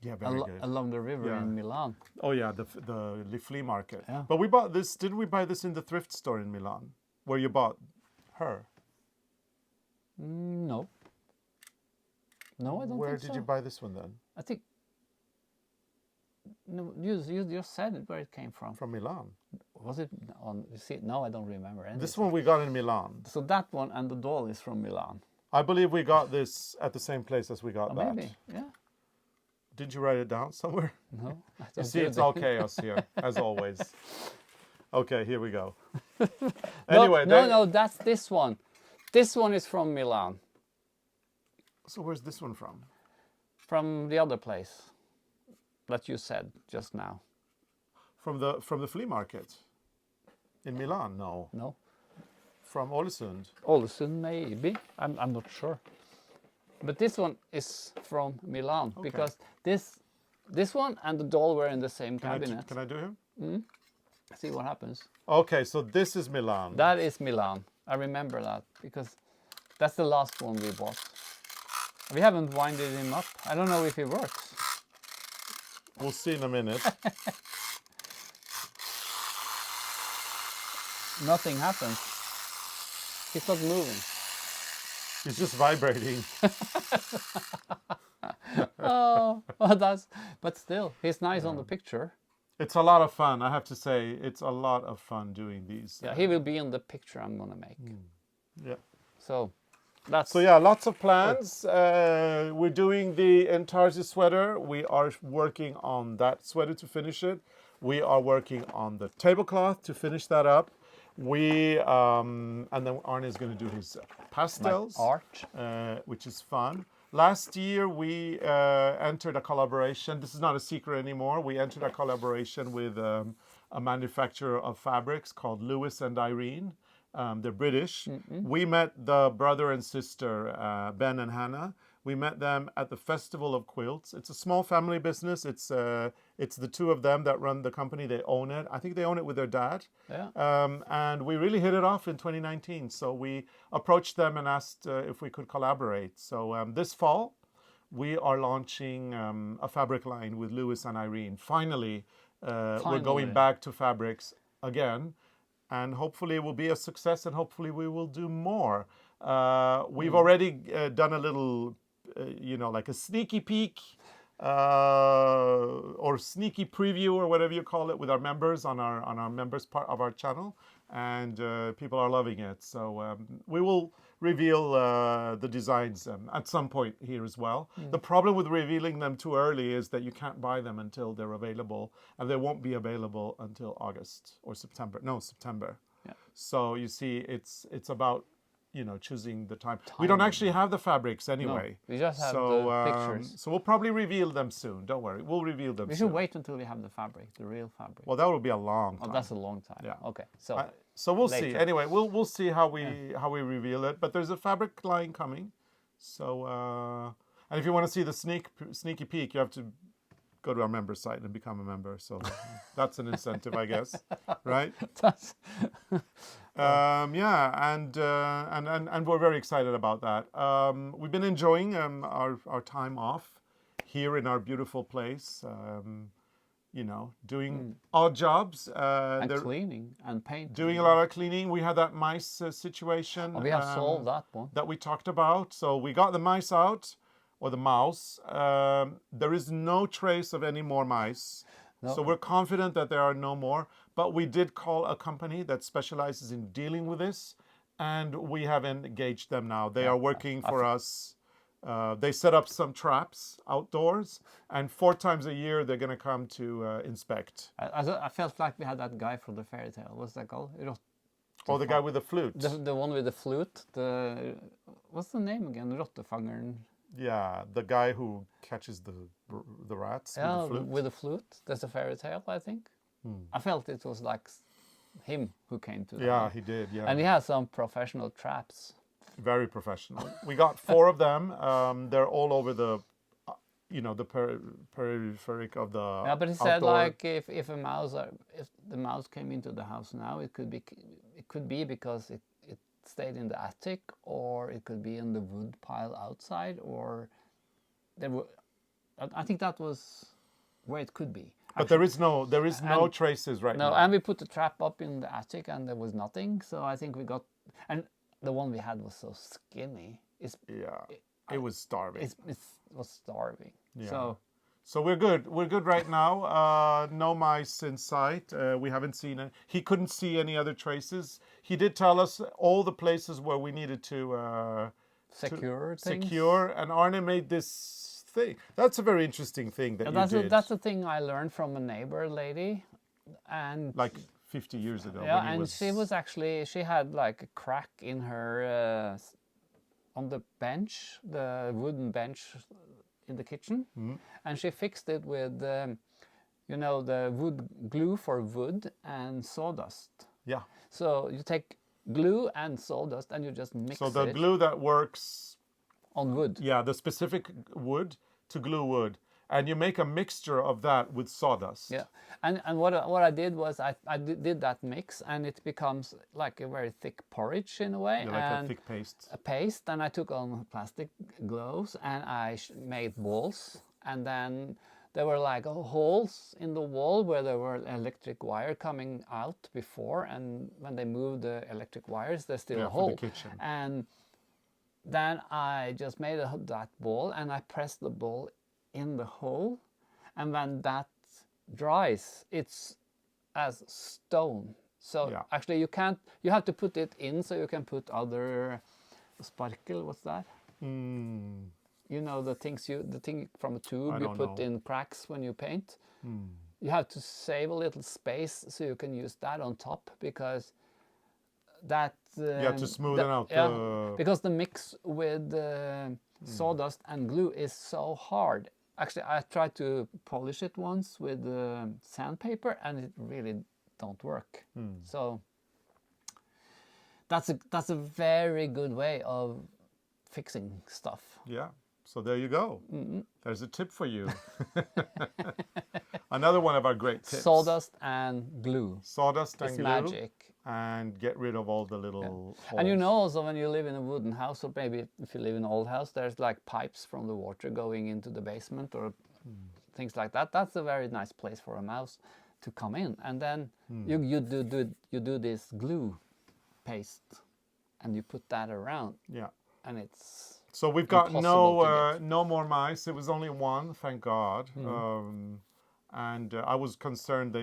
Yeah, very good. Along the river Yeah. in Milan. Oh yeah, the flea market. Yeah. But we bought this. Didn't we buy this in the thrift store in Milan, where you bought her? No. No, I don't Where think did so. you buy this one then? I think. No, you just said it where it came from. From Milan. Was it on? You see, no, I don't remember anything. This one we got in Milan. So that one and the doll is from Milan. I believe we got this at the same place as we got Oh, that. maybe, yeah. Did you write it down somewhere? No. I You don't see, do it's that. all chaos here, as always. Okay, here we go. No, Anyway, no, that's this one. This one is from Milan, So where's this one from? from the other place that you said just now. From the flea market in Milan? No, No, from Ålesund. Ålesund maybe. I'm not sure. But this one is from Milan because this one and the doll were in the same cabinet. Can I do him? See what happens. Okay, so this is Milan. That is Milan. I remember that because that's the last one we bought. We haven't winded him up. I don't know if it works. We'll see in a minute. Nothing happens. He's not moving. He's just vibrating. Oh, well, but still, he's nice on the picture. It's a lot of fun, I have to say. It's a lot of fun doing these. Yeah, he will be in the picture I'm gonna make. Yeah. So that's So yeah, lots of plans. We're doing the Entarsi sweater. We are working on that sweater to finish it. We are working on the tablecloth to finish that up. And then Arne is going to do his pastels, art. which is fun. Last year we entered a collaboration. This is not a secret anymore. We entered a collaboration with a manufacturer of fabrics called Lewis and Irene. They're British. We met the brother and sister, Ben and Hannah. We met them at the Festival of Quilts. It's a small family business. It's the two of them that run the company. They own it. I think they own it with their dad. Yeah. And we really hit it off in 2019. So we approached them and asked if we could collaborate. So this fall, we are launching a fabric line with Lewis and Irene. Finally, we're going back to fabrics again. And hopefully it will be a success, and hopefully we will do more. We've already done a little, like a sneaky peek or sneaky preview or whatever you call it with our members on our members part of our channel, and people are loving it. So we will reveal the designs at some point here as well. The problem with revealing them too early is that you can't buy them until they're available, and they won't be available until August or September. No, September. Yeah. So you see, it's about choosing the time. We don't actually have the fabrics anyway. We just have the pictures. So we'll probably reveal them soon. Don't worry, we'll reveal them. We soon. should wait until we have the fabric, the real fabric. Well, that will be a long time. Oh, that's a long time. Yeah. Okay. So So we'll later. see. Anyway, we'll see how we reveal it. But there's a fabric line coming. So and if you want to see the sneaky peek, you have to go to our member site and become a member. So that's an incentive, I guess, right? that's And we're very excited about that. We've been enjoying our time off here in our beautiful place. you know, doing odd jobs. And They're cleaning and painting. doing a lot of cleaning. We had that mice situation We have solved that one. that we talked about. So we got the mice out, or the mouse. There is no trace of any more mice. No. So we're confident that there are no more. But we did call a company that specializes in dealing with this, and we have engaged them now. They are working for us. They set up some traps outdoors, and 4 times a year they're going to come to inspect. I felt like we had that guy from the fairy tale. What's that called? Oh, the guy with the flute. The one with the flute. What's the name again? Rottefangeren. Yeah, the guy who catches the rats with the flute. With the flute. That's a fairy tale, I think. I felt it was like him who came to that. Yeah, he did. Yeah, And he has some professional traps. very professional. We got 4 of them. They're all over the, the peripheric of the. Yeah, but he outdoor. said like if the mouse came into the house now, it could be because it stayed in the attic, or it could be in the wood pile outside, or I think that was where it could be. But there is no traces right now. No, and we put the trap up in the attic, and there was nothing. So I think we got, and the one we had was so skinny. It was starving. It was starving. Yeah. So we're good. We're good right now. No mice in sight. We haven't seen it. He couldn't see any other traces. He did tell us all the places where we needed to secure. And Arne made this thing. That's a very interesting thing that you did. That's a thing I learned from a neighbor lady, and like 50 years ago. Yeah, and she had like a crack in her on the bench, the wooden bench in the kitchen, and she fixed it with the wood glue for wood and sawdust. Yeah. So you take glue and sawdust and you just mix it. So the glue that works on wood. Yeah, the specific wood to glue wood, and you make a mixture of that with sawdust. Yeah, and what I did was I did that mix, and it becomes like a very thick porridge in a way. Yeah, like a thick paste. A paste, and I took on plastic gloves and I made balls, and then there were like holes in the wall where there were electric wire coming out before, and when they moved the electric wires, there's still a hole. For the kitchen. And then I just made that ball, and I pressed the ball in the hole, and when that dries, it's as stone. So actually you have to put it in so you can put other sparkle. What's that? You know, the thing from a tube you put in cracks when you paint. You have to save a little space so you can use that on top, because that you have to smoothen out because the mix with sawdust and glue is so hard. Actually, I tried to polish it once with sandpaper, and it really don't work. So that's a very good way of fixing stuff. Yeah. So there you go. There's a tip for you. Another one of our great tips. Sawdust and glue. Sawdust and glue. It's magic. And get rid of all the little holes. And you know, also when you live in a wooden house, or maybe if you live in an old house, there's like pipes from the water going into the basement or things like that. That's a very nice place for a mouse to come in. And then you do this glue paste, and you put that around. Yeah. And it's so we've got no more mice. It was only one, thank God. And I was concerned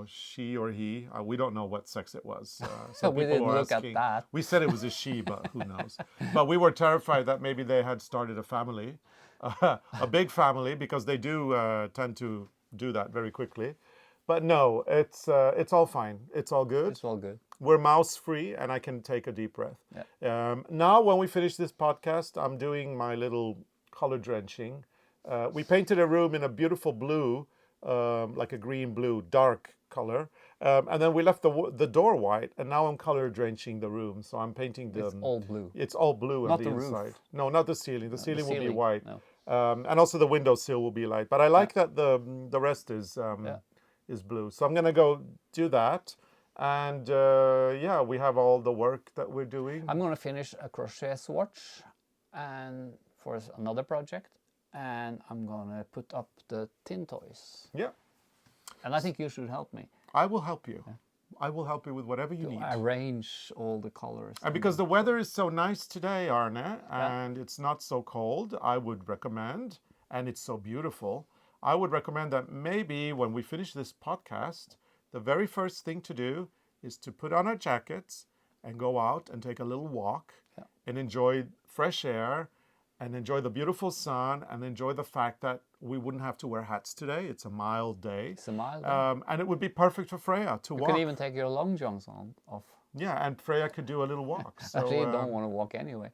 she or he, we don't know what sex it was. So we didn't look at that. We said it was a she, but who knows? But we were terrified that maybe they had started a family, a big family, because they do tend to do that very quickly. But no, it's all fine. It's all good. It's all good. We're mouse free, and I can take a deep breath. Yeah. Now, when we finish this podcast, I'm doing my little color drenching. We painted a room in a beautiful blue, like a green blue, dark color, and then we left the door white, and now I'm color drenching the room. So I'm painting the. It's all blue. It's all blue on the inside. Roof. No, not the ceiling. The ceiling will be white, and also the windowsill will be light. But I like that the rest is blue. So I'm gonna go do that, and we have all the work that we're doing. I'm gonna finish a crochet swatch, and for another project. And I'm gonna put up the tin toys. Yeah. And I think you should help me I will help you. I will help you with whatever you need. arrange all the colors. And because the weather is so nice today, Arne, and it's not so cold, I would recommend, and it's so beautiful, I would recommend that maybe when we finish this podcast, the very first thing to do is to put on our jackets and go out and take a little walk and enjoy fresh air and enjoy the beautiful sun and enjoy the fact that we wouldn't have to wear hats today. It's a mild day. It's a mild day. And it would be perfect for Freya to walk. You could even take your long johns off. Yeah, and Freya could do a little walk. So, Actually, you don't want to walk anyway.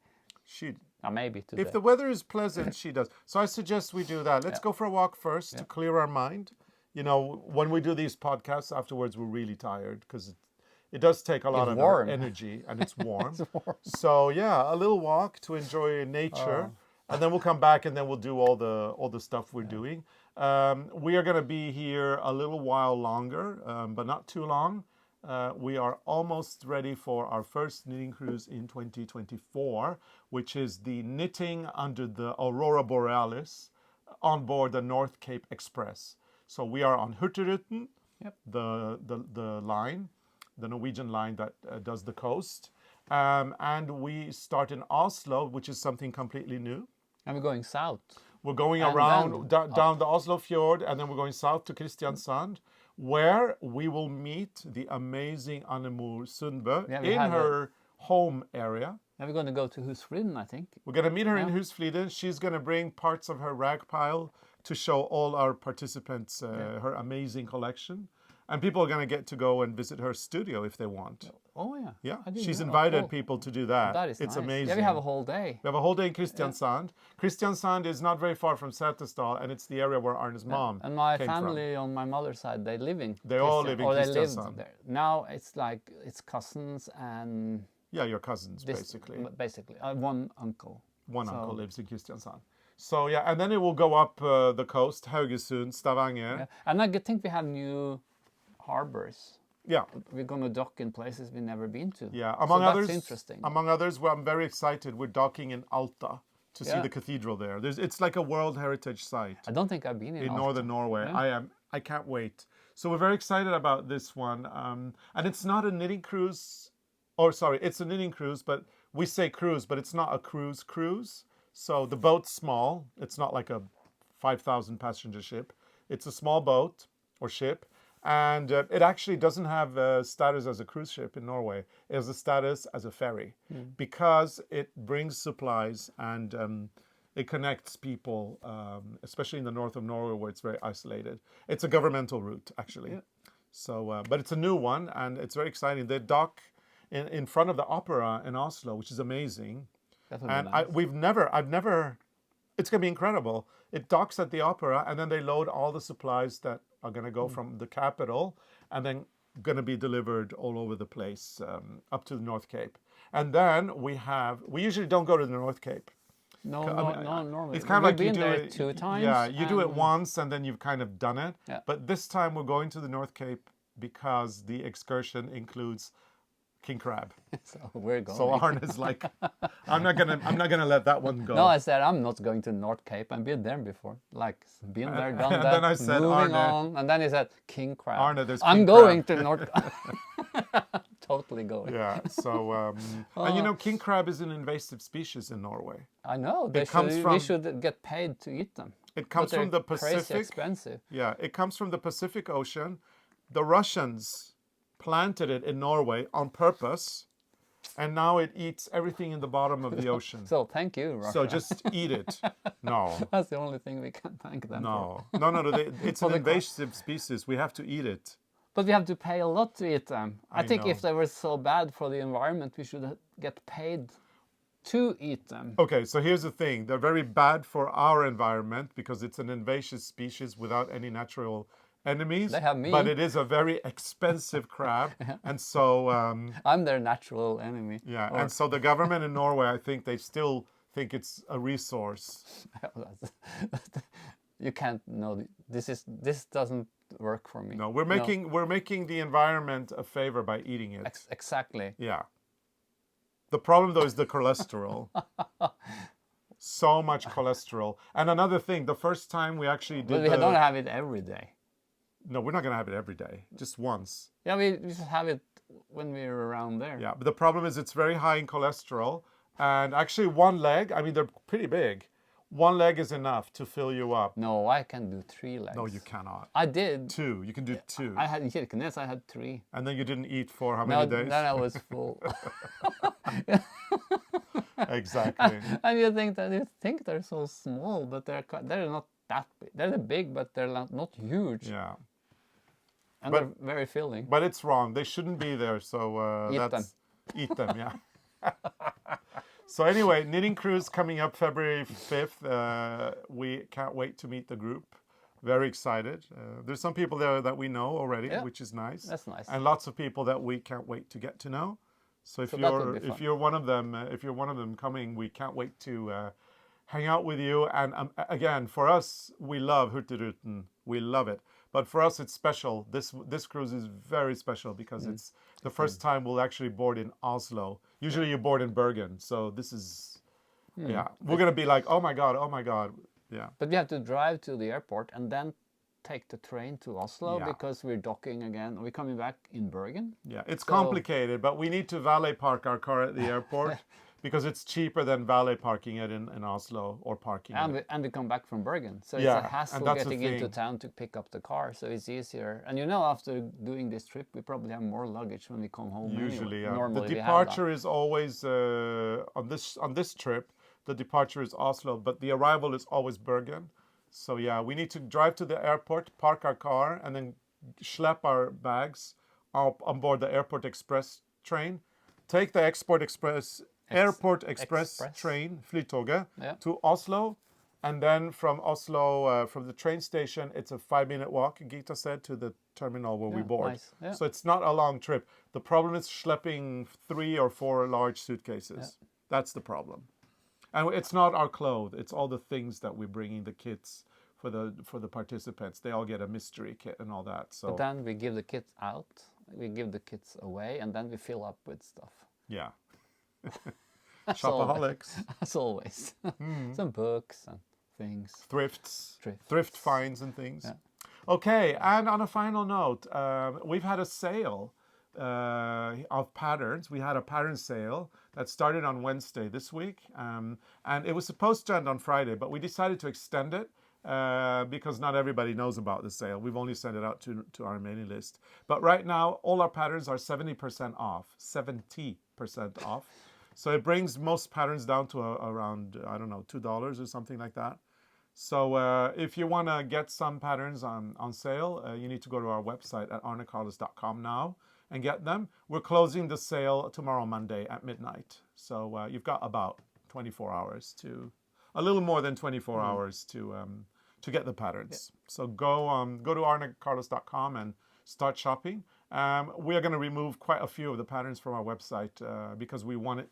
Maybe today. If the weather is pleasant, she does. So I suggest we do that. Let's go for a walk first to clear our mind. You know, when we do these podcasts, afterwards we're really tired because it does take a lot of our energy and it's warm. It's warm. So yeah, a little walk to enjoy nature. And then we'll come back and then we'll do all the stuff we're doing. We are going to be here a little while longer, but not too long. We are almost ready for our first knitting cruise in 2024, which is the knitting under the Aurora Borealis on board the North Cape Express. So we are on Hurtigruten, the line, the Norwegian line that does the coast. And we start in Oslo, which is something completely new. And we're going south. We're going around down the Oslo fjord, and then we're going south to Kristiansand, where we will meet the amazing Annemor Sundbø in her home area. And we're going to go to Husfliden, I think. We're going to meet her in Husfliden. She's going to bring parts of her rag pile to show all our participants her amazing collection. And people are going to get to go and visit her studio if they want. Oh, yeah. Yeah, she's invited people to do that. That is It's nice. amazing. Yeah, we have a whole day. We have a whole day in Kristiansand. Kristiansand is not very far from Setesdal, and it's the area where Arne's mom And my came family on my mother's side, they live in They all live in Or they Kristiansand. lived there. Now it's like, it's cousins and... Yeah, your cousins, basically. Basically. One uncle. One uncle lives in Kristiansand. So, yeah, and then it will go up the coast, Haugesund, Stavanger. Yeah. And I think we have new harbors. Yeah. We're going to dock in places we've never been to. Yeah, among others, that's interesting. Among others, well, I'm very excited. We're docking in Alta to see the cathedral there. It's like a World Heritage Site. I don't think I've been in Alta. Northern Norway. Yeah. I can't wait. So we're very excited about this one. And it's not a knitting cruise, it's a knitting cruise, but we say cruise, but it's not a cruise. So the boat's small. It's not like a 5,000 passenger ship. It's a small boat or ship. And it actually doesn't have status as a cruise ship in Norway. It has a status as a ferry because it brings supplies and it connects people, especially in the north of Norway where it's very isolated. It's a governmental route, actually. Yeah. So, but it's a new one and it's very exciting. They dock in front of the opera in Oslo, which is amazing. And nice. I've never, it's going to be incredible. It docks at the opera and then they load all the supplies that are going to go from the capital and then going to be delivered all over the place up to the North Cape. And then we usually don't go to the North Cape. No, normally. It's kind of like We've you been do there it 2 times. Yeah, you do it once and then you've kind of done it. Yeah. But this time we're going to the North Cape because the excursion includes king crab. So we're going. So Arne is like, I'm not gonna let that one go. No, I said I'm not going to North Cape. I've been there before. Like been there, done that. Then I said, moving Arne, on, and then he said king crab. Arne, there's I'm king going crab. to North. Totally going. Yeah. So and you know, king crab is an invasive species in Norway. I know. We should get paid to eat them. It comes from the Pacific. Crazy expensive. Yeah, it comes from the Pacific Ocean. The Russians planted it in Norway on purpose, and now it eats everything in the bottom of the ocean. So thank you, Russia. So just eat it. No. That's the only thing we can thank them for. No. It's an invasive species. We have to eat it. But we have to pay a lot to eat them. I think know. if they were so bad for the environment, we should get paid to eat them. Okay, so here's the thing. They're very bad for our environment because it's an invasive species without any natural enemies. They have me. But it is a very expensive crab. And so... I'm their natural enemy. Yeah, and so the government in Norway, I think they still think it's a resource. You can't know. This doesn't work for me. No, we're making the environment a favor by eating it. Exactly. Yeah. The problem though is the cholesterol. So much cholesterol. And another thing, the first time we actually did But we don't have it every day. No, we're not going to have it every day, just once. Yeah, we just have it when we're around there. Yeah, but the problem is it's very high in cholesterol. And actually, one leg, I mean, they're pretty big. One leg is enough to fill you up. No, I can do 3 legs. No, you cannot. I did. 2. You can do 2. I had chickens, I had 3. And then you didn't eat for how many days? Then I was full. Exactly. And you think they're so small, but they're not that big. They're big, but they're not huge. Yeah. And they're very filling. But it's wrong. They shouldn't be there. So Eat them. Eat them, yeah. So anyway, knitting cruise coming up February 5th. We can't wait to meet the group. Very excited. There's some people there that we know already, which is nice. That's nice. And lots of people that we can't wait to get to know. So if you're one of them coming, we can't wait to hang out with you. And again, for us, we love Hurtigruten. We love it. But for us, it's special. This cruise is very special because it's the first time we'll actually board in Oslo. Usually you board in Bergen. So this is, we're going to be like, oh my God. Yeah. But we have to drive to the airport and then take the train to Oslo because we're docking again. We're coming back in Bergen. Yeah, it's complicated, but we need to valet park our car at the airport because it's cheaper than valet parking it in Oslo or parking it. And we come back from Bergen. So it's Yeah, a and hassle that's the getting into thing. town to pick up the car. So it's easier. And after doing this trip, we probably have more luggage when we come home. Usually, anyway. yeah. Normally The we have that. departure is always on this trip. The departure is Oslo, but the arrival is always Bergen. So yeah, we need to drive to the airport, park our car, and then schlep our bags up on board the Airport Express train. Take the Airport Express train, Flytoget, to Oslo, and then from Oslo, from the train station, it's a 5-minute walk. Gita said to the terminal where we board. Nice. Yeah. So it's not a long trip. The problem is schlepping 3 or 4 large suitcases. Yeah. That's the problem. And it's not our clothes. It's all the things that we're bringing, the kits for the participants. They all get a mystery kit and all that. So But then we give the kits out, we give the kits away, and then we fill up with stuff. yeah. Shopaholics. Shopaholics. As always. Some books and things. Thrift finds and things. Yeah. Okay, and on a final note, we've had a sale of patterns. We had a pattern sale that started on Wednesday this week, and it was supposed to end on Friday, but we decided to extend it because not everybody knows about the sale. We've only sent it out to our mailing list. But right now, all our patterns are 70% off. 70% off. So it brings most patterns down to around, I don't know, $2 or something like that. So if you want to get some patterns on sale, you need to go to our website at arnecarlos.com now and get them. We're closing the sale tomorrow, Monday at midnight. So you've got about 24 hours a little more than 24 hours to get the patterns. Yeah. So go to arnecarlos.com and start shopping. We are going to remove quite a few of the patterns from our website because we want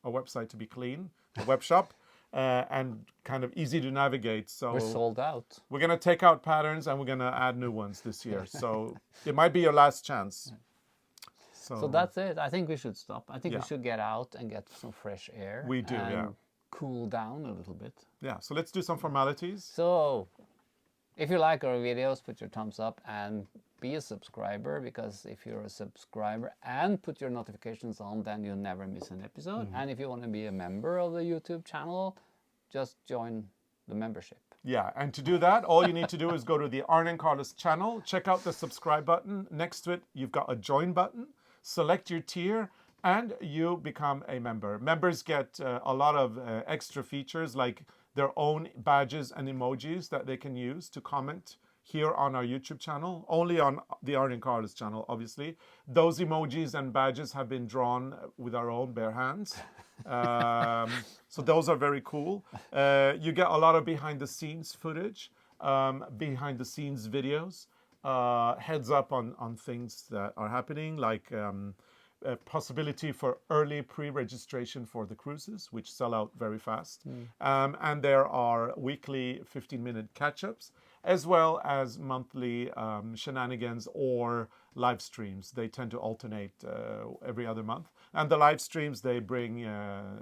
our website to be clean, the web shop, and kind of easy to navigate. So we're sold out. We're going to take out patterns and we're going to add new ones this year. So it might be your last chance. So that's it. I think we should stop. I think we should get out and get some fresh air. We do, and cool down a little bit. Yeah, so let's do some formalities. So if you like our videos, put your thumbs up and be a subscriber, because if you're a subscriber and put your notifications on, then you'll never miss an episode. And if you want to be a member of the YouTube channel, just join the membership. Yeah, and to do that, all you need to do is go to the Arne and Carlos channel, check out the subscribe button. Next to it, you've got a join button. Select your tier, and you become a member. Members get a lot of extra features, like their own badges and emojis that they can use to comment here on our YouTube channel, only on the Arne and Carlos channel, obviously. Those emojis and badges have been drawn with our own bare hands. So those are very cool. You get a lot of behind the scenes footage, behind the scenes videos, heads up on things that are happening, like a possibility for early pre-registration for the cruises, which sell out very fast. And there are weekly 15-minute catch-ups, as well as monthly shenanigans or live streams. They tend to alternate every other month. And the live streams, they bring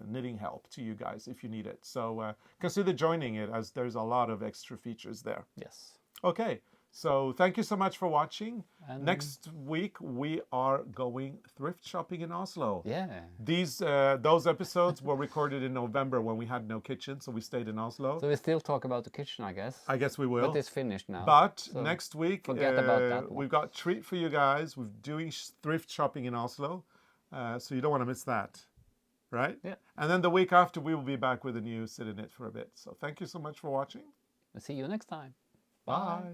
knitting help to you guys if you need it. So consider joining it, as there's a lot of extra features there. Yes. Okay, So thank you so much for watching. And Next week we are going thrift shopping in Oslo. yeah. Those episodes were recorded in November when we had no kitchen, so we stayed in Oslo. So we still talk about the kitchen, I guess. I guess we will. But it's finished now. But So next week, forget about that one. we've got a treat for you guys. We're doing thrift shopping in Oslo, so you don't want to miss that, right? Yeah. And then the week after, we will be back with a new Sit in It for a bit. So thank you so much for watching. See you next time. Bye.